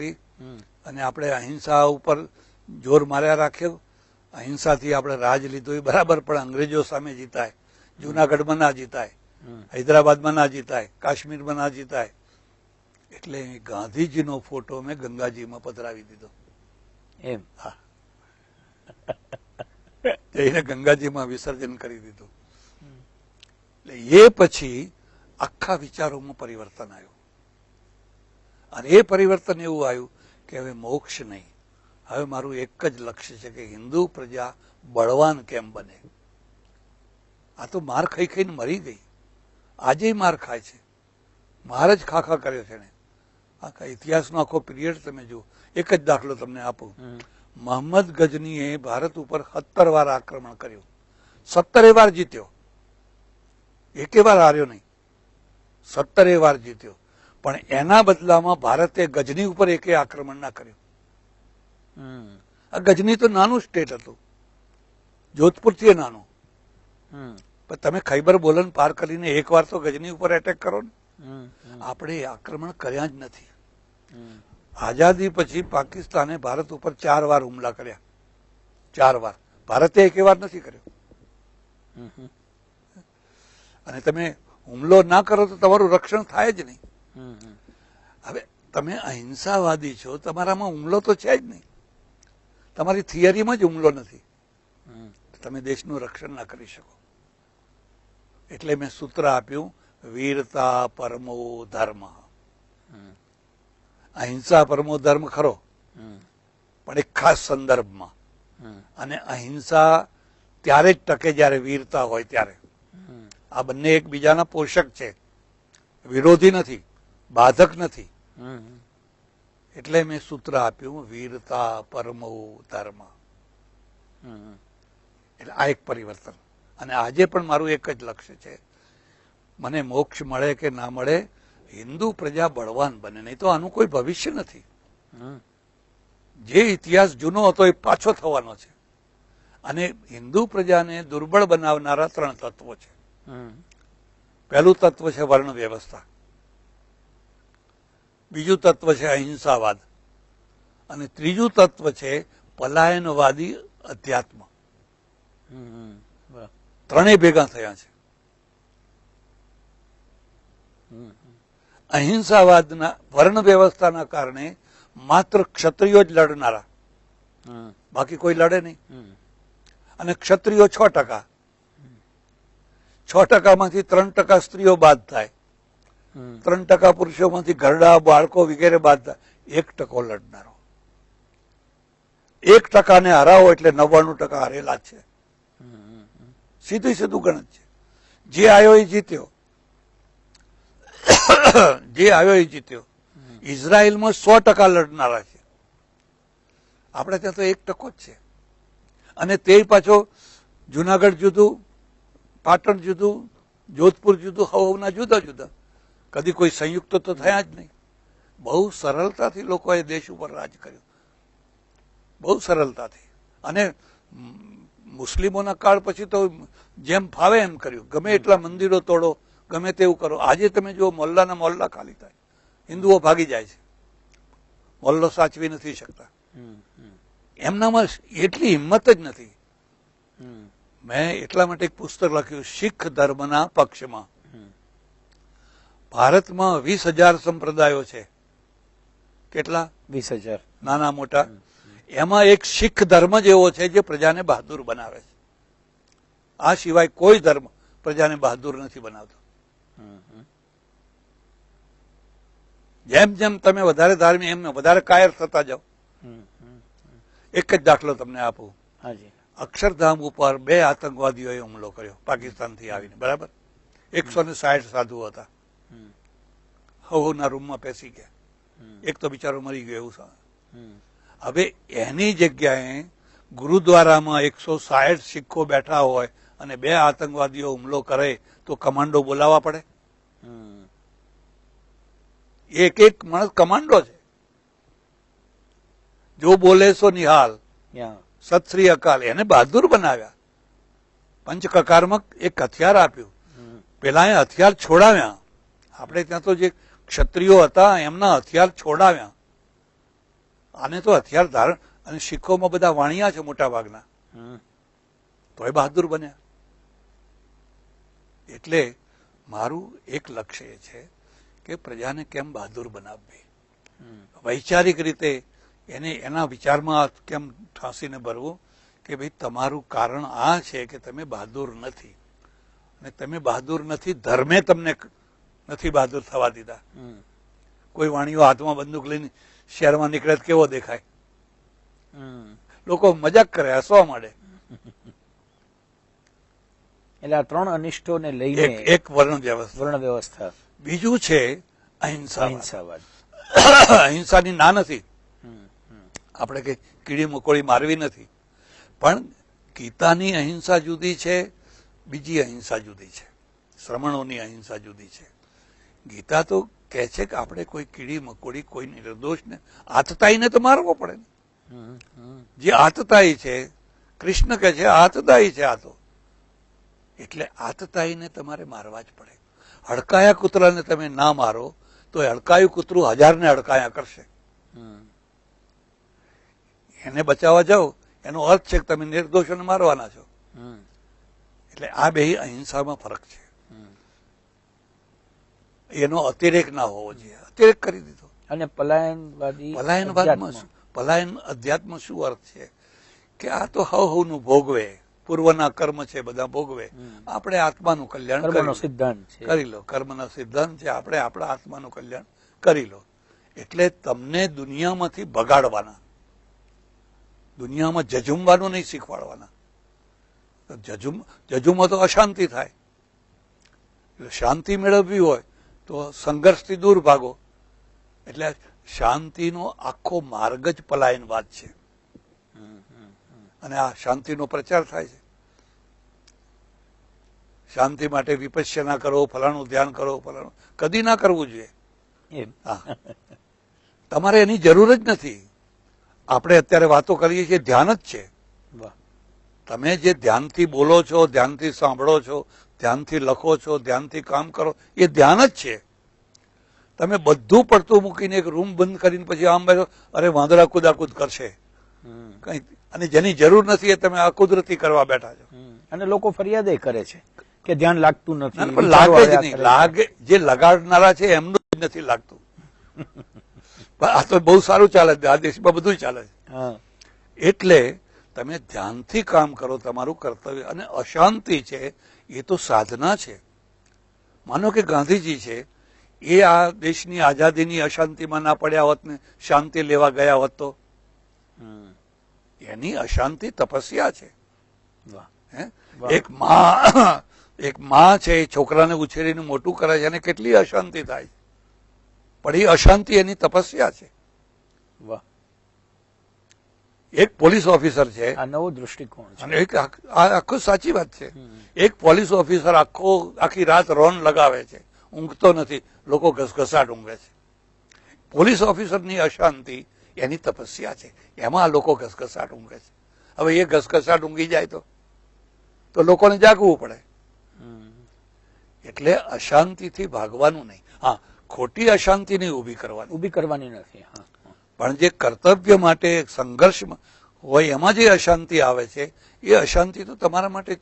કરી અને આપણે અહિંસા ઉપર જોર માર્યા રાખ્યો. અહિંસાથી આપણે રાજ લીધું એ બરાબર, પણ અંગ્રેજો સામે જીતાય, જુનાગઢમાં ના જીતાય, હૈદરાબાદમાં ના જીતાય, કાશ્મીરમાં ના જીતાય. એટલે ગાંધીજીનો ફોટો મેં ગંગાજીમાં પધરાવી દીધો. એમ? હા, જઈને ગંગાજીમાં વિસર્જન કરી દીધું. એટલે એ પછી આખા વિચારોમાં પરિવર્તન આવ્યું. અને એ પરિવર્તન એવું આવ્યું કે હવે મોક્ષ નહીં, હવે મારું એક જ લક્ષ્ય છે કે હિન્દુ પ્રજા બળવાન કેમ બને. આ તો માર ખાઈ ખાઈને મરી ગઈ, આજે માર ખાય છે, માર જ ખાખા કર્યો છે ને. આખા ઇતિહાસનો આખો પીરિયડ તમે જુઓ. એક જ દાખલો તમને આપું. મોહમ્મદ ગજનીએ ભારત ઉપર 17 વાર આક્રમણ કર્યું, 17 વાર જીત્યો, એકે વાર હાર્યો નહીં, 17 વાર જીત્યો. પણ એના બદલામાં ભારતે ગજની ઉપર એકે આક્રમણ ના કર્યું. આ ગજની તો નાનું સ્ટેટ હતું, જોધપુરથી નાનું. પણ તમે ખૈબર બોલન પાર કરીને એક વાર તો ગજની ઉપર એટેક કરો ને. આપણે આક્રમણ કર્યા જ નથી. આઝાદી પછી પાકિસ્તાને ભારત ઉપર 4 વાર હુમલા કર્યા, 4 વાર. ભારતે એક વાર નથી કર્યો. અને તમે હુમલો ના કરો તો તમારું રક્ષણ થાય જ નહીં. હવે તમે અહિંસાવાદી છો, તમારામાં હુમલો તો છે જ નહીં, તમારી થિયરીમાં જ હુમલો નથી, તમે દેશનું રક્ષણ ના કરી શકો. એટલે મેં સૂત્ર આપ્યું, વીરતા પરમો ધર્મ. અહિંસા પરમો ધર્મ ખરો, પણ એક ખાસ સંદર્ભમાં. અને અહિંસા ત્યારે જ ટકે જ્યારે વીરતા હોય ત્યારે. આ બંને એકબીજાના પોષક છે, વિરોધી નથી, બાધક નથી. એટલે મેં સૂત્ર આપ્યું, વીરતા પરમો ધર્મ. એટલે આ એક પરિવર્તન. અને આજે પણ મારું એક જ લક્ષ્ય છે, મને મોક્ષ મળે કે ના મળે, હિન્દુ પ્રજા બળવાન બને, નહીં તો આનું કોઈ ભવિષ્ય નથી. જે ઇતિહાસ જૂનો હતો એ પાછો થવાનો છે. અને હિન્દુ પ્રજાને દુર્બળ બનાવનારા 3 તત્વો છે. પહેલું તત્વ છે વર્ણ વ્યવસ્થા, બીજું તત્વ છે અહિંસાવાદ, અને ત્રીજું તત્વ છે પલાયનવાદી અધ્યાત્મ. 3 ભેગા થયા છે. અહિંસાવાદના વર્ણ વ્યવસ્થાના કારણે માત્ર ક્ષત્રિયો જ લડનારા, બાકી કોઈ લડે નહીં. અને ક્ષત્રિયો 6%, 6%માંથી 3% સ્ત્રીઓ બાદ થાય, 3% પુરુષોમાંથી ઘરડા બાળકો વગેરે બાદ થાય, 1% લડનારો. 1% ને હરાવો એટલે 99% હારેલા જ છે. સીધું સીધું ગણત છે. જે આવ્યો એ જીત્યો, જે આવ્યો એ જીત્યો. ઇઝરાયલમાં 100% લડનારા છે, આપણે ત્યાં તો 1% જ છે. અને તે પાછો જુનાગઢ જુદું, પાટણ જુદું, જોધપુર જુદું, હવના જુદા જુદા. કદી કોઈ સંયુક્ત તો થયા જ નહીં. બહુ સરળતાથી લોકોએ દેશ ઉપર રાજ કર્યું, બહુ સરળતાથી. અને મુસ્લિમોના કાળ પછી તો જેમ ફાવે એમ કર્યું, ગમે એટલા મંદિરો તોડો, ગમે તેવું કરો. આજે તમે જુઓ, મોહલ્લાના મોહલ્લા ખાલી થાય, હિન્દુઓ ભાગી જાય છે, મોહલ્લો સાચવી નથી શકતા. એમનામાં એટલી હિંમત જ નથી. મેં એટલા માટે એક પુસ્તક લખ્યું, શીખ ધર્મના પક્ષમાં. ભારતમાં 20,000 સંપ્રદાયો છે. કેટલા? 20,000 નાના મોટા. એમાં એક શીખ ધર્મ જ એવો છે જે પ્રજાને બહાદુર બનાવે છે. આ સિવાય કોઈ ધર્મ પ્રજાને બહાદુર નથી બનાવતો. જેમ જેમ તમે વધારે ધાર્મિક, એમ વધારે કાયર થતા જાઓ. એક જ દાખલો તમને આપું. અક્ષરધામ ઉપર 2 આતંકવાદીઓએ હુમલો કર્યો પાકિસ્તાનથી આવીને, બરાબર? 160 સાધુઓ હતા, હવના રૂમમાં પેસી ગયા. એક તો બિચારો મરી ગયો એવું. હવે એની જગ્યાએ ગુરુદ્વારામાં 160 શીખો બેઠા હોય અને 2 આતંકવાદીઓ હુમલો કરે તો કમાન્ડો બોલાવવા પડે? એક માણસ કમાન્ડો છે. જો બોલે સો નિહાલ, સત શ્રી અકાલ. એને બહાદુર બનાવ્યા. પંચકકારમાં એક હથિયાર આપ્યું, પેલા એ હથિયાર છોડાવ્યા. આપણે ત્યાં તો જે ક્ષત્રિયો હતા એમના હથિયાર છોડાવ્યા. આને તો હથિયાર ધારણ, અને શીખોમાં બધા વાણિયા છે મોટા ભાગના, તોય બહાદુર બન્યા. એટલે મારું એક લક્ષ્ય એ છે કે પ્રજાને કેમ બહાદુર બનાવવી, વૈચારિક રીતે એને એના વિચારમાં કેમ ઠાંસીને ભરવું કે ભાઈ તમારું કારણ આ છે કે તમે બહાદુર નથી, અને તમે બહાદુર નથી, ધર્મે તમને નથી બહાદુર થવા દીધા. કોઈ વાણીઓ હાથમાં બંદૂક લઈને શહેરમાં નીકળે તો કેવો દેખાય, લોકો મજાક કરે, હસવા માંડે. એટલે આ ત્રણ અનિષ્ટોને લઈને એક વર્ણ વ્યવસ્થા, બીજું છે અહિંસા. અહિંસાવાદ. અહિંસાની ના નથી, આપણે કઈ કીડી મકોડી મારવી નથી, પણ ગીતાની અહિંસા જુદી છે, બીજી અહિંસા જુદી છે, શ્રમણોની અહિંસા જુદી છે. ગીતા તો કહે છે કે આપણે કોઈ કીડી મકોડી, કોઈ નિર્દોષને આતતાઈને તો મારવો પડે ને. જે આતતાઈ છે, કૃષ્ણ કહે છે આતતાઈ છે આ તો, એટલે આતતાઈને તમારે મારવા જ પડે. હડકાયા કૂતરાને તમે ના મારો તો હડકાયું કૂતરું 1000ને હડકાયા કરશે. એને બચાવવા જાઓ એનો અર્થ છે કે તમે નિર્દોષોને મારવાના છો. એટલે આ બે અહિંસામાં ફરક છે. એનો અતિરેક ના હોવો જોઈએ, અતિરેક કરી દીધો. અને પલાયનવાદી પલાયનવાદમાં શું, પલાયન અધ્યાત્મ શું અર્થ છે કે આ તો હવનું ભોગવે, પૂર્વના કર્મ છે બધા ભોગવે, આપણે આત્માનું કલ્યાણ સિદ્ધાંત કરી લો. કર્મનો સિદ્ધાંત છે આપણે આપણા આત્માનું કલ્યાણ કરી લો. એટલે તમને દુનિયામાંથી ભગાડવાના, દુનિયામાં જજુમવાનું નહીં શીખવાડવાના. જજુમાં તો અશાંતિ થાય. એટલે શાંતિ મેળવવી હોય તો સંઘર્ષથી દૂર ભાગો. એટલે શાંતિનો આખો માર્ગ જ પલાયનવાદ છે, અને આ શાંતિનો પ્રચાર થાય છે. શાંતિ માટે વિપશ્યના કરો, ફલાણું ધ્યાન કરો, ફલાણું કદી ના કરવું જોઈએ. તમારે એની જરૂર જ નથી. આપણે અત્યારે વાતો કરીએ છીએ ધ્યાન જ છે. તમે જે ધ્યાનથી બોલો છો, ધ્યાનથી સાંભળો છો, ધ્યાનથી લખો છો, ધ્યાનથી કામ કરો, એ ધ્યાન જ છે. તમે બધું પડતું મૂકીને એક રૂમ બંધ કરીને પછી આમ બેસો, અરે વાંદરા કુદાકુદ કરશે કઈ, અને જેની જરૂર નથી એ તમે અકુદરતી કરવા બેઠા છો. અને લોકો ફરિયાદ કરે છે કે ધ્યાન લાગતું નથી. પણ લાગે જ નહીં. લાગે, જે લગાડનારા છે એમનું જ નથી લાગતું. આ તો બહુ સારું ચાલે છે, આ દેશમાં બધું ચાલે છે. એટલે તમે ધ્યાનથી કામ કરો, તમારું કર્તવ્ય. અને અશાંતિ છે એ તો સાધના છે. માનો કે ગાંધીજી છે, એ આ દેશની આઝાદીની અશાંતિમાં ના પડ્યા હોત ને શાંતિ લેવા ગયા હોત તો એની અશાંતિ તપસ્યા છે. એક માં છે, એ છોકરાને ઉછેરીને મોટું કરે છે અને કેટલી અશાંતિ થાય, પણ એ અશાંતિ એની તપસ્યા છે. એક પોલીસ ઓફિસર છે, આ નવો દૃષ્ટિકોણ છે. અને એક આખું સાચી વાત છે. એક પોલીસ ઓફિસર આખી રાત રોન લગાવે છે, ઊંઘતો નથી, લોકો ઘસઘસાટ ઊંઘે છે. પોલીસ ઓફિસરની અશાંતિ એની તપસ્યા છે, એમાં લોકો ઘસઘસાટ ઊંઘે છે. હવે એ ઘસઘસાટ ઊંઘી જાય તો લોકોને જાગવું પડે. એટલે અશાંતિથી ભાગવાનું નહીં. હા, ખોટી અશાંતિ નહીં ઊભી કરવાની નથી. પણ જે કર્તવ્ય માટે સંઘર્ષ હોય એમાં જે અશાંતિ આવે છે એ અશાંતિ તો તમારા માટે